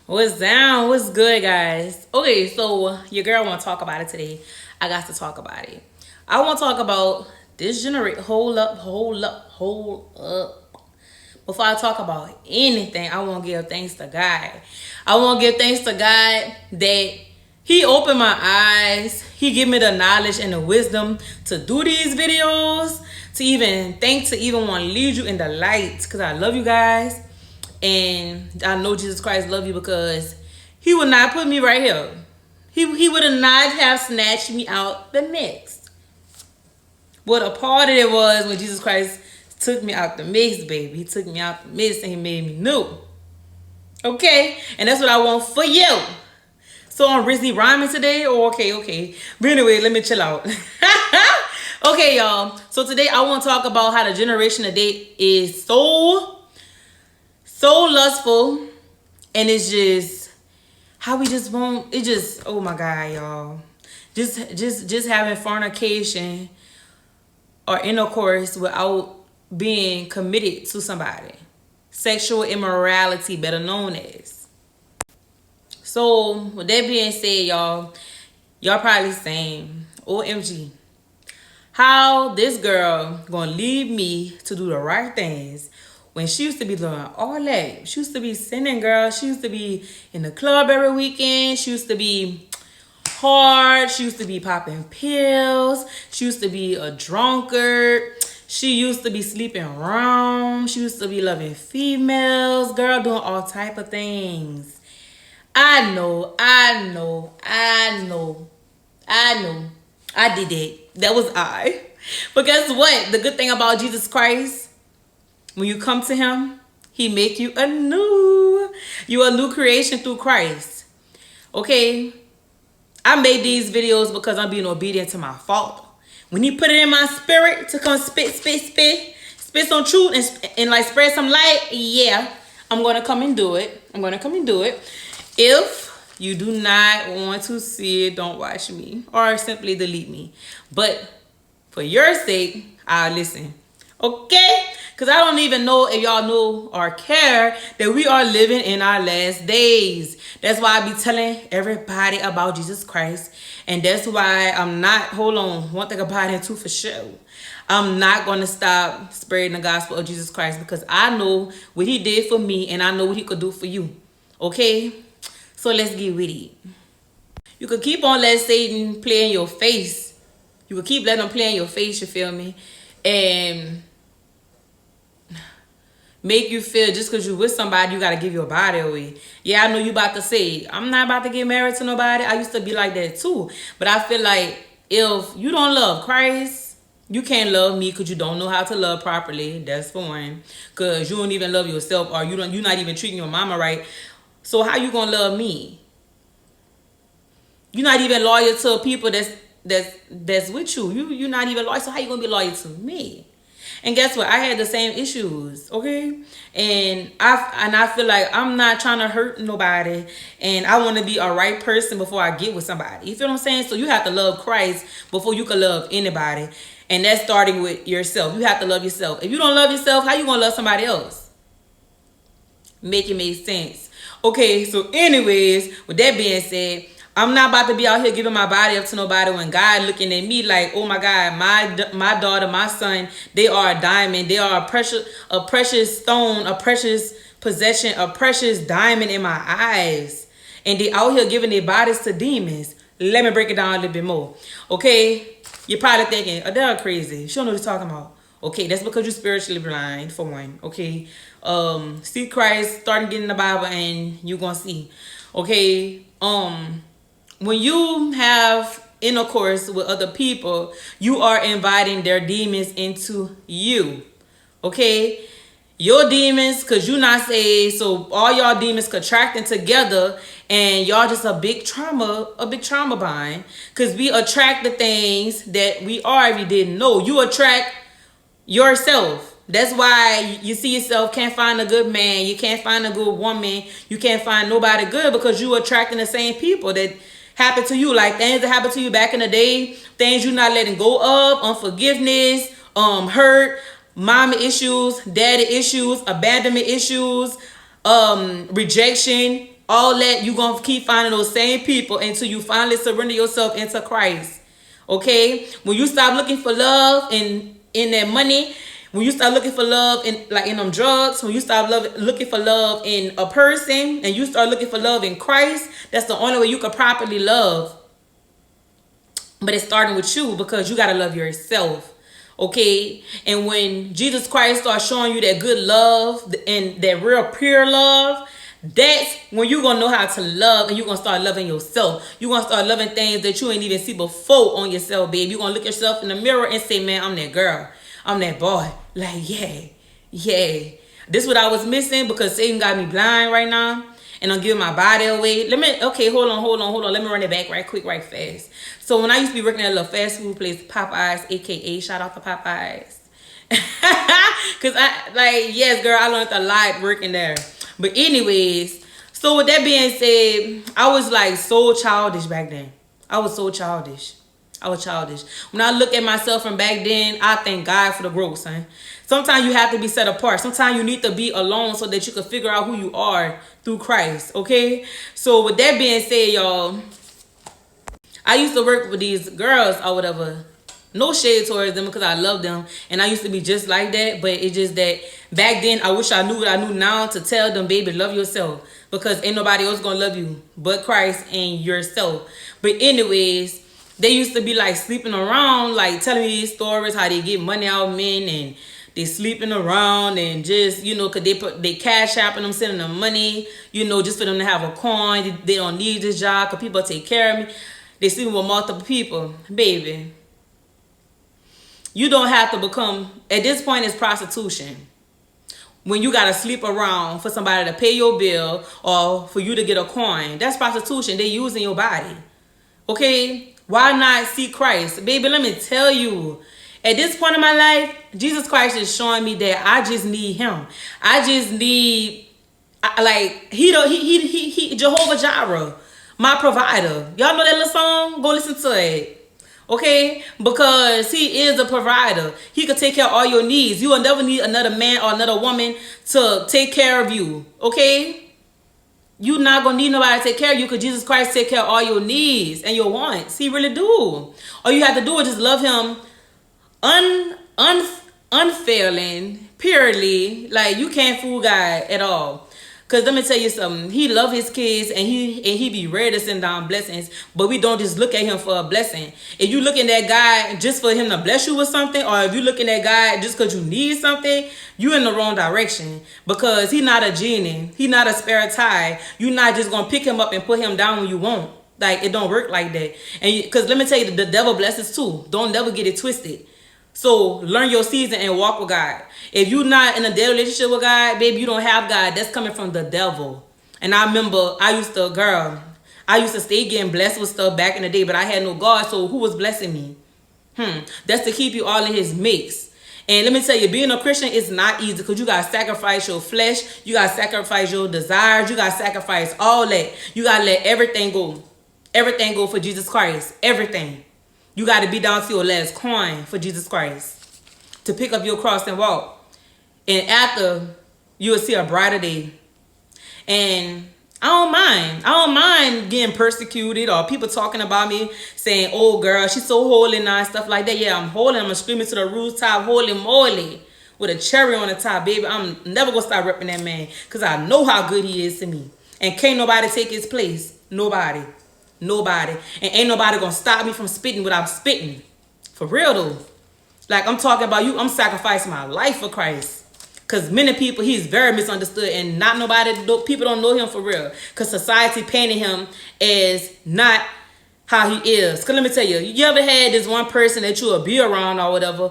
What's down? What's good, guys? Okay, so your girl want to talk about it today. I got to talk about it. I want to talk about this generation. Hold up. Before I talk about anything, I want to give thanks to God. I want to give thanks to God that He opened my eyes. He gave me the knowledge and the wisdom to do these videos, to even want to lead you in the light. Because I love you guys. And I know Jesus Christ love you because He would not put me right here. He would not have snatched me out the next. What a party it was when Jesus Christ took me out the mix, baby. He took me out the mix and He made me new. Okay? And that's what I want for you. So I'm Rizzy rhyming today? Oh, okay. But anyway, let me chill out. Okay, y'all. So today I want to talk about how the generation today is so lustful, and it's just how we just won't. It just, oh my God, y'all, just having fornication or intercourse without being committed to somebody. Sexual immorality, better known as. So with that being said, y'all probably saying, OMG, how this girl gonna leave me to do the right things when she used to be doing all that. She used to be sinning, girl. She used to be in the club every weekend. She used to be hard. She used to be popping pills. She used to be a drunkard. She used to be sleeping around. She used to be loving females. Girl, doing all type of things. I know. I did it. That was I. But guess what? The good thing about Jesus Christ, when you come to Him, He make you a new creation through Christ. Okay? I made these videos because I'm being obedient to my Father. When He put it in my spirit to come spit some truth and like spread some light, yeah, I'm going to come and do it. If you do not want to see it, don't watch me or simply delete me. But for your sake, I'll listen. Okay? Because I don't even know if y'all know or care that we are living in our last days. That's why I be telling everybody about Jesus Christ. And that's why I'm not, hold on, one thing about it too for sure. I'm not going to stop spreading the gospel of Jesus Christ because I know what He did for me and I know what He could do for you. Okay? So let's get with it. You could keep on letting Satan play in your face. You could keep letting him play in your face, you feel me? And make you feel just because you with somebody, you got to give your body away. Yeah, I know you about to say, I'm not about to get married to nobody. I used to be like that too. But I feel like if you don't love Christ, you can't love me because you don't know how to love properly. That's for one. Because you don't even love yourself or you're not even treating your mama right. So how you going to love me? You're not even loyal to people that's with you. You're not even loyal. So how you going to be loyal to me? And guess what? I had the same issues, okay? And I feel like I'm not trying to hurt nobody. And I want to be a right person before I get with somebody. You feel what I'm saying? So you have to love Christ before you can love anybody. And that's starting with yourself. You have to love yourself. If you don't love yourself, how you going to love somebody else? Make it make sense. Okay, so anyways, with that being said, I'm not about to be out here giving my body up to nobody when God looking at me like, oh my God, my daughter, my son, they are a diamond. They are a precious stone, a precious possession, a precious diamond in my eyes. And they out here giving their bodies to demons. Let me break it down a little bit more. Okay, you're probably thinking, Adele crazy. She don't know what you're talking about. Okay, that's because you're spiritually blind, for one. Okay, see Christ, start getting the Bible, and you're gonna see. Okay, when you have intercourse with other people, you are inviting their demons into you. Okay, your demons, because you're not saved, so all y'all demons contracting together, and y'all just a big trauma bind. Because we attract the things that we are. If you didn't know, you attract yourself. That's why you see yourself can't find a good man, you can't find a good woman, you can't find nobody good, because you attracting the same people that happen to you, like things that happened to you back in the day, things you're not letting go of, unforgiveness, hurt, mama issues, daddy issues, abandonment issues, rejection, all that, you gonna keep finding those same people until you finally surrender yourself into Christ. Okay? When you stop looking for love in that money, when you start looking for love in them drugs, when you start looking for love in a person, and you start looking for love in Christ, that's the only way you can properly love. But it's starting with you, because you gotta love yourself. Okay? And when Jesus Christ starts showing you that good love and that real pure love, that's when you're gonna know how to love, and you're gonna start loving yourself. You're gonna start loving things that you ain't even see before on yourself, babe. You're gonna look yourself in the mirror and say, man, I'm that girl, I'm that boy. Like, yeah. This is what I was missing, because Satan got me blind right now, and I'm giving my body away. Hold on. Let me run it back right quick, right fast. So when I used to be working at a little fast food place, Popeyes, aka shout out to Popeyes. Cause yes, girl, I learned a lot working there. But anyways, so with that being said, I was like so childish back then. I was childish. When I look at myself from back then, I thank God for the growth, son. Sometimes you have to be set apart. Sometimes you need to be alone so that you can figure out who you are through Christ, okay? So with that being said, y'all, I used to work with these girls or whatever. No shade towards them, because I love them, and I used to be just like that. But it's just that back then, I wish I knew what I knew now to tell them, baby, love yourself, because ain't nobody else gonna love you but Christ and yourself. But anyways, they used to be like sleeping around, like telling me these stories, how they get money out of men, and they sleeping around, and just, you know, cause they cash apping them, sending them money, you know, just for them to have a coin. They don't need this job because people take care of me. They sleeping with multiple people, baby. You don't have to become, at this point, it's prostitution. When you got to sleep around for somebody to pay your bill or for you to get a coin, that's prostitution. They using your body. Okay? Why not see Christ? Baby, let me tell you, at this point in my life, Jesus Christ is showing me that I just need him. I just need, he Jehovah Jireh, my provider. Y'all know that little song? Go listen to it. Okay? Because he is a provider. He could take care of all your needs. You will never need another man or another woman to take care of you. Okay? You're not going to need nobody to take care of you, because Jesus Christ take care of all your needs and your wants. He really do. All you have to do is just love him unfailing, purely. Like, you can't fool God at all. Because let me tell you something. He love his kids, and he be ready to send down blessings. But we don't just look at him for a blessing. If you looking at God just for him to bless you with something, or if you looking at God just because you need something, you in the wrong direction. Because he not a genie. He not a spare tire. You're not just going to pick him up and put him down when you want. Like, it don't work like that. And because let me tell you, the devil blesses too. Don't never get it twisted. So learn your season and walk with God. If you're not in a daily relationship with God, baby, you don't have God. That's coming from the devil. And I remember I used to stay getting blessed with stuff back in the day, but I had no God. So who was blessing me? That's to keep you all in his mix. And let me tell you, being a Christian is not easy, because you got to sacrifice your flesh. You got to sacrifice your desires. You got to sacrifice all that. You got to let everything go. Everything go for Jesus Christ. Everything. You got to be down to your last coin for Jesus Christ to pick up your cross and walk. And after, you will see a brighter day. And I don't mind getting persecuted or people talking about me, saying, oh, girl, she's so holy now and stuff like that. Yeah, I'm holy. I'm screaming to the rooftop, holy moly, with a cherry on the top, baby. I'm never going to stop repping that man, because I know how good he is to me. And can't nobody take his place. Nobody. And ain't nobody going to stop me from spitting what I'm spitting. For real, though. Like, I'm talking about you. I'm sacrificing my life for Christ. Because many people, he's very misunderstood, and people don't know him for real. Because society painted him as not how he is. Because let me tell you, you ever had this one person that you will be around or whatever,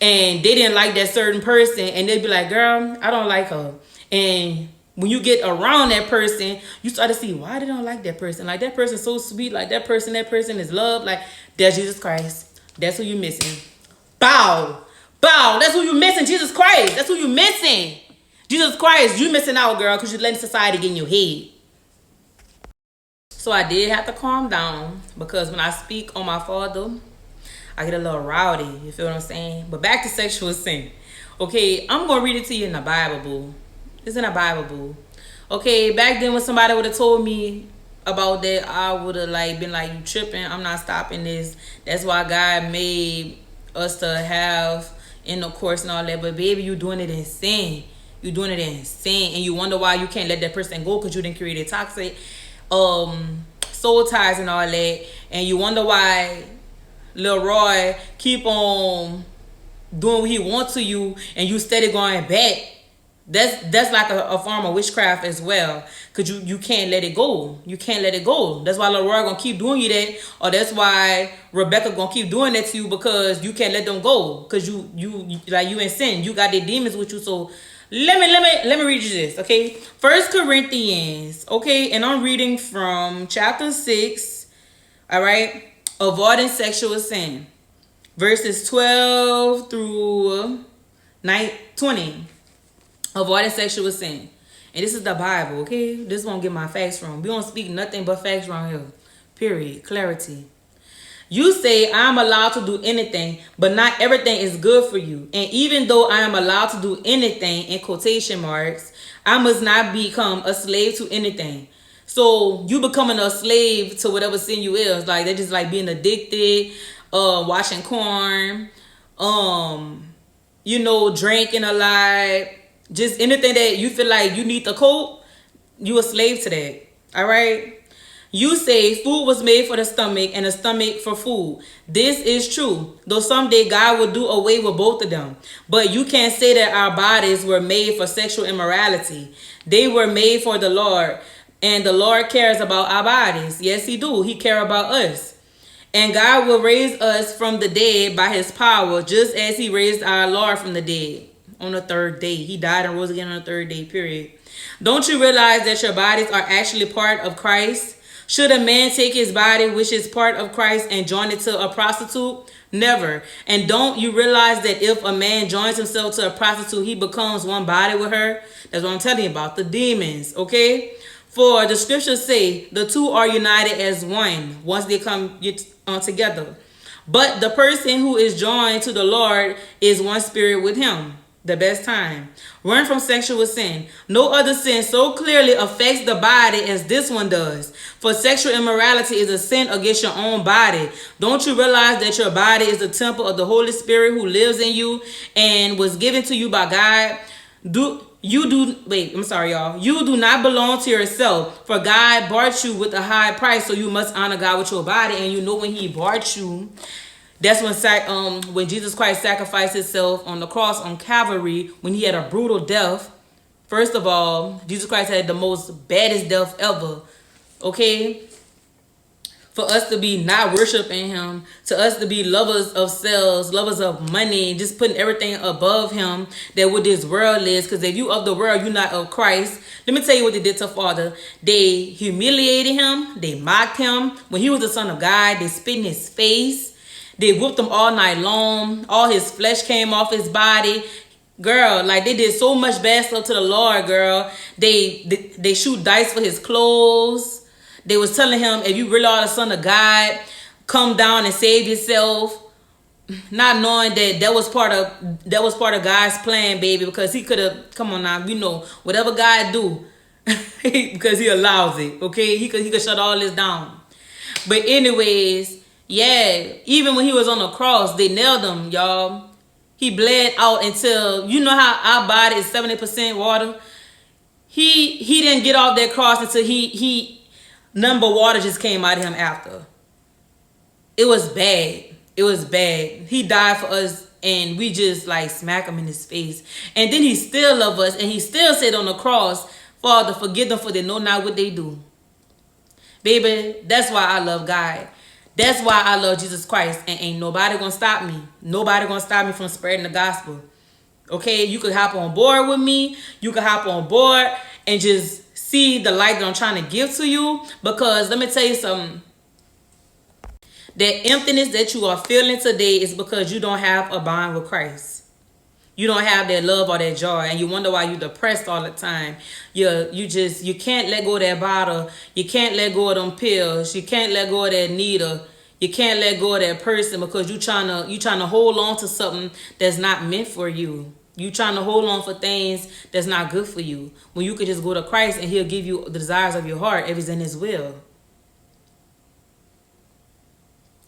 and they didn't like that certain person, and they'd be like, girl, I don't like her. And when you get around that person, you start to see why they don't like that person. Like, that person's so sweet. Like, that person is love. Like, that's Jesus Christ. That's who you missing. Bow. That's who you missing. Jesus Christ. That's who you missing. Jesus Christ. You missing out, girl, because you're letting society get in your head. So I did have to calm down, because when I speak on my father, I get a little rowdy. You feel what I'm saying? But back to sexual sin. Okay, I'm going to read it to you in the Bible, boo. It's in the Bible, boo. Okay, back then when somebody would have told me about that, I would have like been like, you tripping, I'm not stopping this. That's why God made us to have in the course and all that. But baby, you doing it in sin. You doing it in sin, and you wonder why you can't let that person go because you didn't create a toxic soul ties and all that. And you wonder why Lil Roy keep on doing what he wants to you, and you steady going back. That's like a form of witchcraft as well, because you can't let it go. You can't let it go. That's why Lil Roy gonna keep doing you that, or that's why Rebecca gonna keep doing that to you, because you can't let them go, because you like, you in sin. You got the demons with you. So let me read you this, okay? 1 Corinthians, okay, and I'm reading from chapter 6, all right, avoiding sexual sin, verses 12 through 20. Avoiding sexual sin. And this is the Bible, okay? This won't get my facts from. We don't speak nothing but facts around here. Period. Clarity. You say, I'm allowed to do anything, but not everything is good for you. And even though I am allowed to do anything, in quotation marks, I must not become a slave to anything. So you becoming a slave to whatever sin you is. Like, they're just like being addicted, washing corn, drinking a lot. Just anything that you feel like you need to cope, you a slave to that. All right? You say food was made for the stomach and the stomach for food. This is true, though someday God will do away with both of them. But you can't say that our bodies were made for sexual immorality. They were made for the Lord, and the Lord cares about our bodies. Yes, he do. He cares about us. And God will raise us from the dead by his power, just as he raised our Lord from the dead on the third day. He died and rose again on the third day, period. Don't you realize that your bodies are actually part of Christ? Should a man take his body, which is part of Christ, and join it to a prostitute? Never. And don't you realize that if a man joins himself to a prostitute, he becomes one body with her? That's what I'm telling you about, the demons, okay? For the scriptures say the two are united as one once they come together. But the person who is joined to the Lord is one spirit with him. The best time. Run from sexual sin. No other sin so clearly affects the body as this one does. For sexual immorality is a sin against your own body. Don't you realize that your body is the temple of the Holy Spirit who lives in you and was given to you by God? You do not belong to yourself, for God bought you with a high price, so you must honor God with your body. And you know, when he bought you, that's when Jesus Christ sacrificed himself on the cross on Calvary, when he had a brutal death. First of all, Jesus Christ had the most baddest death ever. Okay? For us to be not worshiping him, to us to be lovers of selves, lovers of money, just putting everything above him, that what this world is. Because if you of the world, you're not of Christ. Let me tell you what they did to Father. They humiliated him. They mocked him. When he was the Son of God, they spit in his face. They whooped him all night long. All his flesh came off his body. Girl, like, they did so much bad stuff to the Lord, girl. They shoot dice for his clothes. They was telling him, if you really are the Son of God, come down and save yourself. Not knowing that was part of God's plan, baby, because he could have, come on now, whatever God do, because he allows it, okay? He could shut all this down. But anyways, yeah, even when he was on the cross, they nailed him, y'all. He bled out until, you know how our body is 70% water? He didn't get off that cross until nothing but water just came out of him after. It was bad. It was bad. He died for us, and we just like smack him in his face. And then he still loved us, and he still said on the cross, Father, forgive them, for they know not what they do. Baby, that's why I love God. That's why I love Jesus Christ, and ain't nobody gonna stop me. Nobody gonna stop me from spreading the gospel. Okay, you could hop on board with me. You could hop on board and just see the light that I'm trying to give to you. Because let me tell you something. That emptiness that you are feeling today is because you don't have a bond with Christ. You don't have that love or that joy, and you wonder why you're depressed all the time. You can't let go of that bottle. You can't let go of them pills. You can't let go of that needle. You can't let go of that person because you trying to hold on to something that's not meant for you. You trying to hold on for things that's not good for you. When you could just go to Christ and he'll give you the desires of your heart if it's in his will.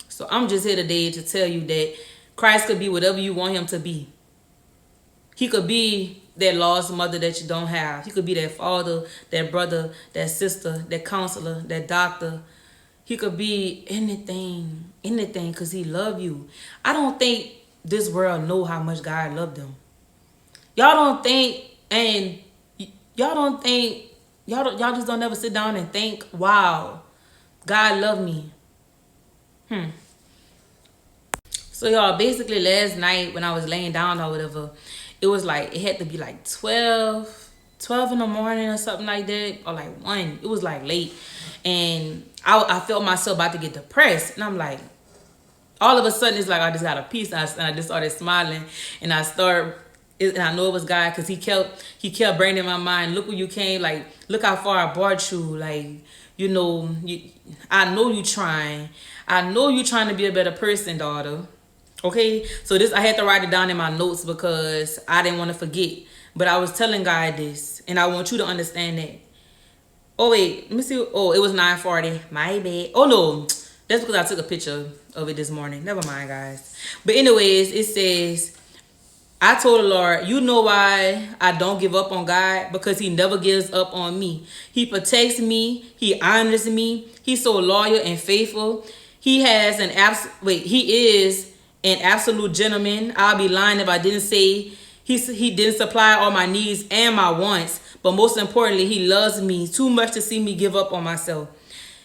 So I'm just here today to tell you that Christ could be whatever you want him to be. He could be that lost mother that you don't have. He could be that father, that brother, that sister, that counselor, that doctor. He could be anything, because he love you. I don't think this world know how much God loved them. Y'all just don't ever sit down and think, wow, God loved me. So y'all, basically last night when I was laying down or whatever, it was like, it had to be like 12 in the morning or something like that, or like 1. It was like late. And I felt myself about to get depressed. And I'm like, all of a sudden, it's like I just got a peace. And I just started smiling. And I know it was God, because he kept bringing in my mind, look where you came. Like, look how far I brought you. Like, you know, I know you trying. I know you trying to be a better person, daughter. Okay? So I had to write it down in my notes because I didn't want to forget. But I was telling God this. And I want you to understand that. Oh, wait. Let me see. Oh, it was 9:40. My bad. Oh, no. That's because I took a picture of it this morning. Never mind, guys. But anyways, it says, I told the Lord, you know why I don't give up on God? Because he never gives up on me. He protects me. He honors me. He's so loyal and faithful. He is an absolute gentleman. I'll be lying if I didn't say he didn't supply all my needs and my wants. But most importantly, he loves me too much to see me give up on myself.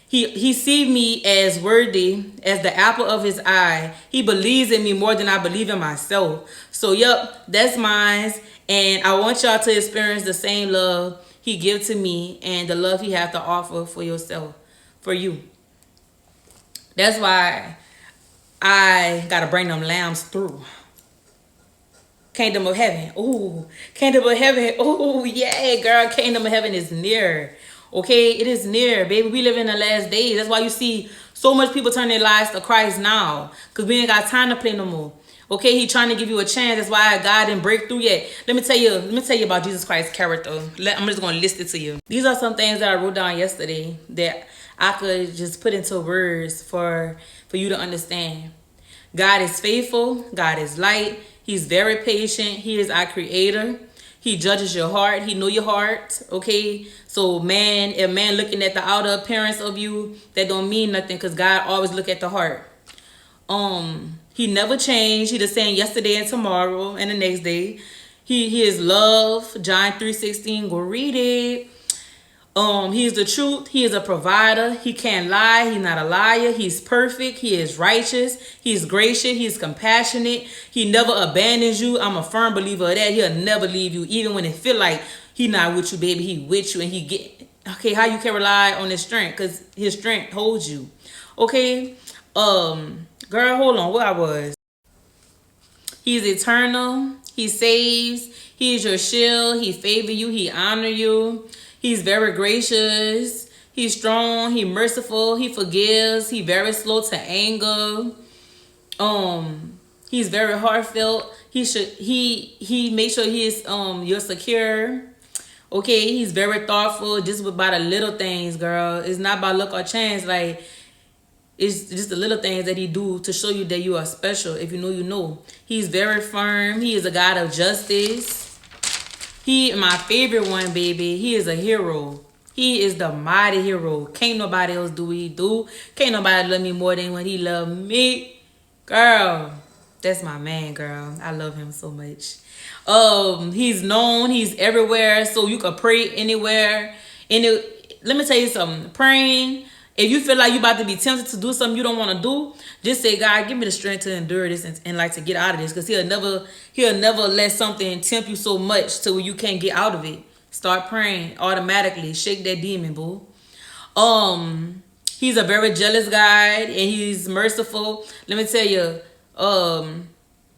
He sees me as worthy as the apple of his eye. He believes in me more than I believe in myself. So, yep, that's mine. And I want y'all to experience the same love he gives to me and the love he has to offer for yourself, for you. That's why I got to bring them lambs through. Kingdom of heaven. Ooh, kingdom of heaven. Ooh, yeah, girl. Kingdom of heaven is near. Okay, it is near, baby. We live in the last days. That's why you see so much people turn their lives to Christ now. Because we ain't got time to play no more. Okay, he trying to give you a chance. That's why God didn't break through yet. Let me tell you about Jesus Christ's character. I'm just going to list it to you. These are some things that I wrote down yesterday that I could just put into words for you to understand. God is faithful. God is light. He's very patient. He is our creator. He judges your heart. He know your heart. Okay. So a man looking at the outer appearance of you, that don't mean nothing, because God always look at the heart. He never changed. He the same yesterday and tomorrow and the next day. He is love. John 3:16. Go read it. He is the truth. He is a provider. He can't lie. He's not a liar. He's perfect. He is righteous. He's gracious. He's compassionate. He never abandons you. I'm a firm believer of that. He'll never leave you, even when it feel like he not with you, baby. He with you, and he get okay. How you can rely on his strength? Because his strength holds you. Okay. Girl, hold on. Where I was. He's eternal. He saves. He is your shield. He favor you. He honor you. He's very gracious. He's strong. He's merciful. He forgives. He's very slow to anger. He's very heartfelt. He makes sure you're secure. Okay, he's very thoughtful. Just about the little things, girl. It's not by luck or chance. Like, it's just the little things that he do to show you that you are special. If you know, you know. He's very firm. He is a God of justice. He, my favorite one, baby. He is a hero. He is the mighty hero. Can't nobody else do what he do. Can't nobody love me more than when he loved me. Girl, that's my man, girl. I love him so much. He's known. He's everywhere. So you can pray anywhere. Let me tell you something. Praying, if you feel like you about to be tempted to do something you don't want to do, just say, God, give me the strength to endure this and like to get out of this. Because he'll never let something tempt you so much to where you can't get out of it. Start praying automatically. Shake that demon, boo. He's a very jealous guy and he's merciful. Let me tell you,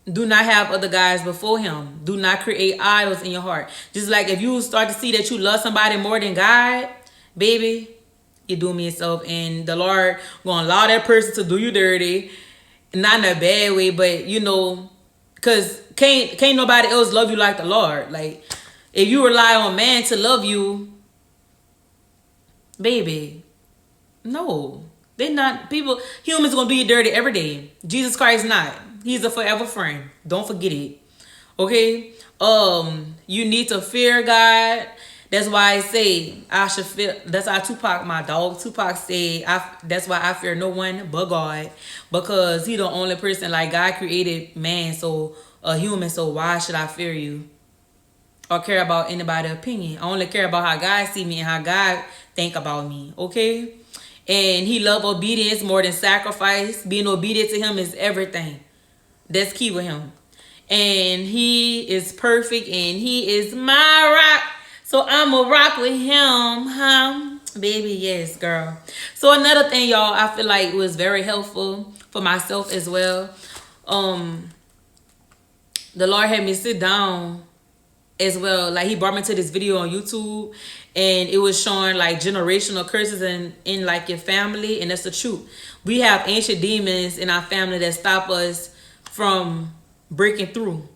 do not have other guys before him. Do not create idols in your heart. Just like if you start to see that you love somebody more than God, baby, you're doing me yourself, and the Lord gonna allow that person to do you dirty, not in a bad way, but you know, Cause can't nobody else love you like the Lord. Like, if you rely on man to love you, baby, no. They're not. Humans gonna do you dirty every day. Jesus Christ not. He's a forever friend. Don't forget it. Okay? You need to fear God. That's why I say I should fear. That's how Tupac, my dog, Tupac said, that's why I fear no one but God. Because he the only person, like, God created man, so a human, so why should I fear you? Or care about anybody's opinion? I only care about how God see me and how God think about me. Okay? And he love obedience more than sacrifice. Being obedient to him is everything. That's key with him. And he is perfect and he is my rock. So I'm a rock with him, huh? Baby, yes, girl. So another thing, y'all, I feel like was very helpful for myself as well. The Lord had me sit down as well. Like, he brought me to this video on YouTube, and it was showing like generational curses in like your family, and that's the truth. We have ancient demons in our family that stop us from breaking through.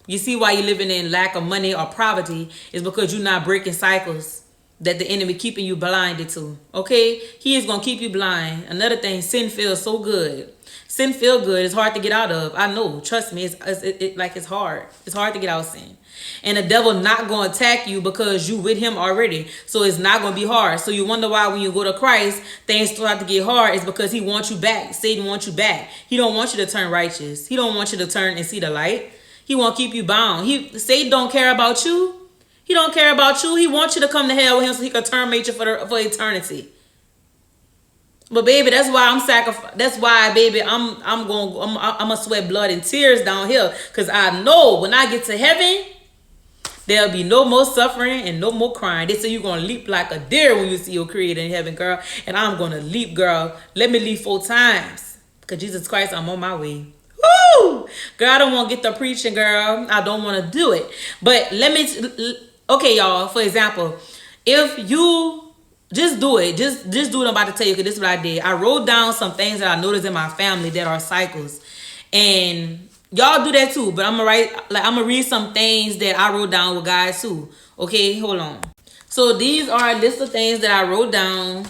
You see why you're living in lack of money or poverty is because you're not breaking cycles that the enemy keeping you blinded to. Okay? He is going to keep you blind. Another thing, sin feels so good. Sin feel good. It's hard to get out of. I know. Trust me. It's hard. It's hard to get out of sin. And the devil not going to attack you because you with him already. So it's not going to be hard. So you wonder why when you go to Christ, things start to get hard. It's because he wants you back. Satan wants you back. He don't want you to turn righteous. He don't want you to turn and see the light. He won't keep you bound. Satan don't care about you. He don't care about you. He wants you to come to hell with him so he can terminate you for eternity. But baby, that's why I'm sacrificing. That's why, baby, I'm gonna sweat blood and tears down here, cause I know when I get to heaven, there'll be no more suffering and no more crying. They say you're gonna leap like a deer when you see your Creator in heaven, girl. And I'm gonna leap, girl. Let me leap 4 times, cause Jesus Christ, I'm on my way. Woo! Girl, I don't want to get the preaching, girl. I don't want to do it. But okay, y'all, for example, if you just do it, just do what I'm about to tell you, because this is what I did. I wrote down some things that I noticed in my family that are cycles. And y'all do that too, but I'm gonna read some things that I wrote down with guys too. Okay, hold on. So these are a list of things that I wrote down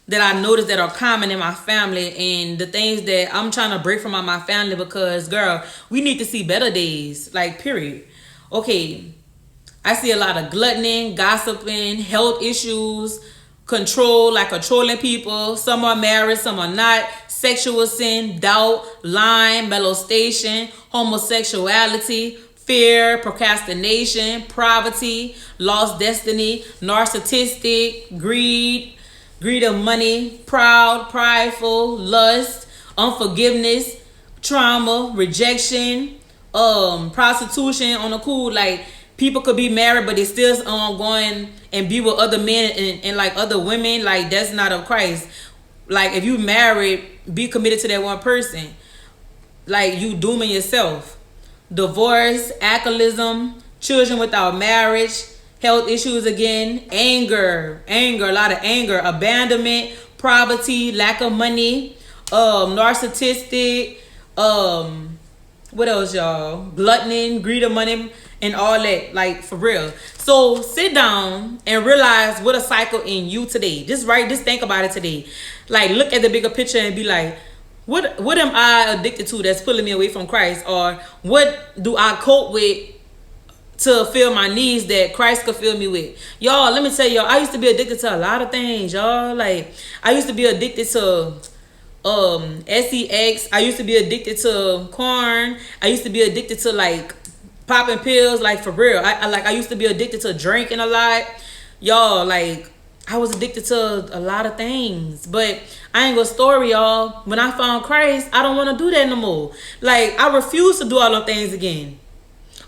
that I noticed that are common in my family, and the things that I'm trying to break from my family, because, girl, we need to see better days, like, period. Okay, I see a lot of gluttony, gossiping, health issues, control, like controlling people. Some are married, some are not. Sexual sin, doubt, lying, molestation, homosexuality, fear, procrastination, poverty, lost destiny, narcissistic, greed of money, proud, prideful, lust, unforgiveness, trauma, rejection, prostitution. On the cool, like, people could be married but they still going and be with other men and like other women. Like, that's not of Christ. Like, if you married, be committed to that one person. Like, you dooming yourself. Divorce, alcoholism, children without marriage, health issues again, anger, a lot of anger, abandonment, poverty, lack of money, narcissistic, what else, y'all? Gluttony, greed of money, and all that, like, for real. So sit down and realize what a cycle in you today. Just think about it today. Like, look at the bigger picture and be like, what am I addicted to that's pulling me away from Christ? Or what do I cope with to fill my needs that Christ could fill me with? Y'all, let me tell y'all, I used to be addicted to a lot of things, y'all. Like, I used to be addicted to sex. I used to be addicted to corn. I used to be addicted to, like, popping pills, like, for real. I used to be addicted to drinking a lot. Y'all, like, I was addicted to a lot of things. But I ain't gonna story, y'all. When I found Christ, I don't want to do that no more. Like, I refuse to do all those things again.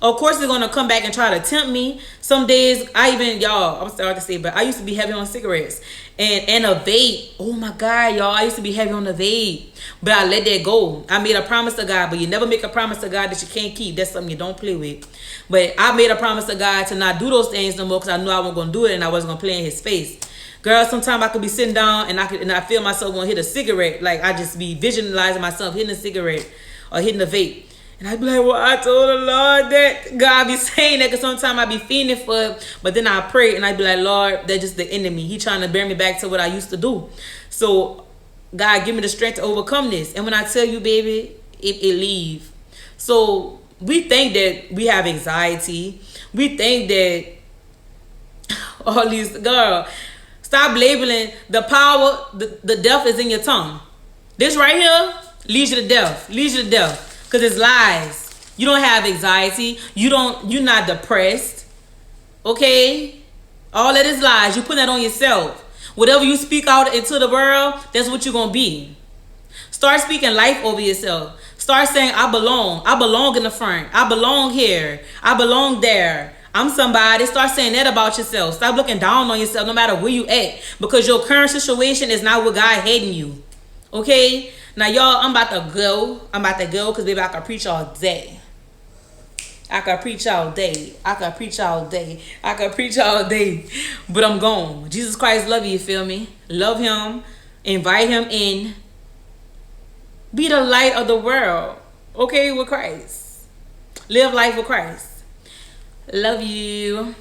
Of course, they're going to come back and try to tempt me. Some days, y'all, I'm sorry to say, but I used to be heavy on cigarettes. And a vape. Oh, my God, y'all. I used to be heavy on the vape. But I let that go. I made a promise to God. But you never make a promise to God that you can't keep. That's something you don't play with. But I made a promise to God to not do those things no more, because I knew I wasn't going to do it and I wasn't going to play in his face. Girl, sometimes I could be sitting down and I feel myself going to hit a cigarette. Like, I just be visualizing myself hitting a cigarette or hitting a vape. And I be like, well, I told the Lord that. God be saying that because sometimes I be feeling for it. But then I pray and I be like, Lord, that's just the enemy. He trying to bear me back to what I used to do. So God, give me the strength to overcome this. And when I tell you, baby, it leave. So we think that we have anxiety. We think that all these, girl, stop labeling the power. The death is in your tongue. This right here leads you to death. Leads you to death. Because it's lies. You don't have anxiety. You're not depressed. Okay? All that is lies. You put that on yourself. Whatever you speak out into the world, that's what you're going to be. Start speaking life over yourself. Start saying, I belong. I belong in the front. I belong here. I belong there. I'm somebody. Start saying that about yourself. Stop looking down on yourself no matter where you at. Because your current situation is not what God heading you. Okay? Now, y'all, I'm about to go. Because, baby, I can preach all day. I can preach all day. But I'm gone. Jesus Christ love you feel me? Love him. Invite him in. Be the light of the world. Okay, with Christ. Live life with Christ. Love you.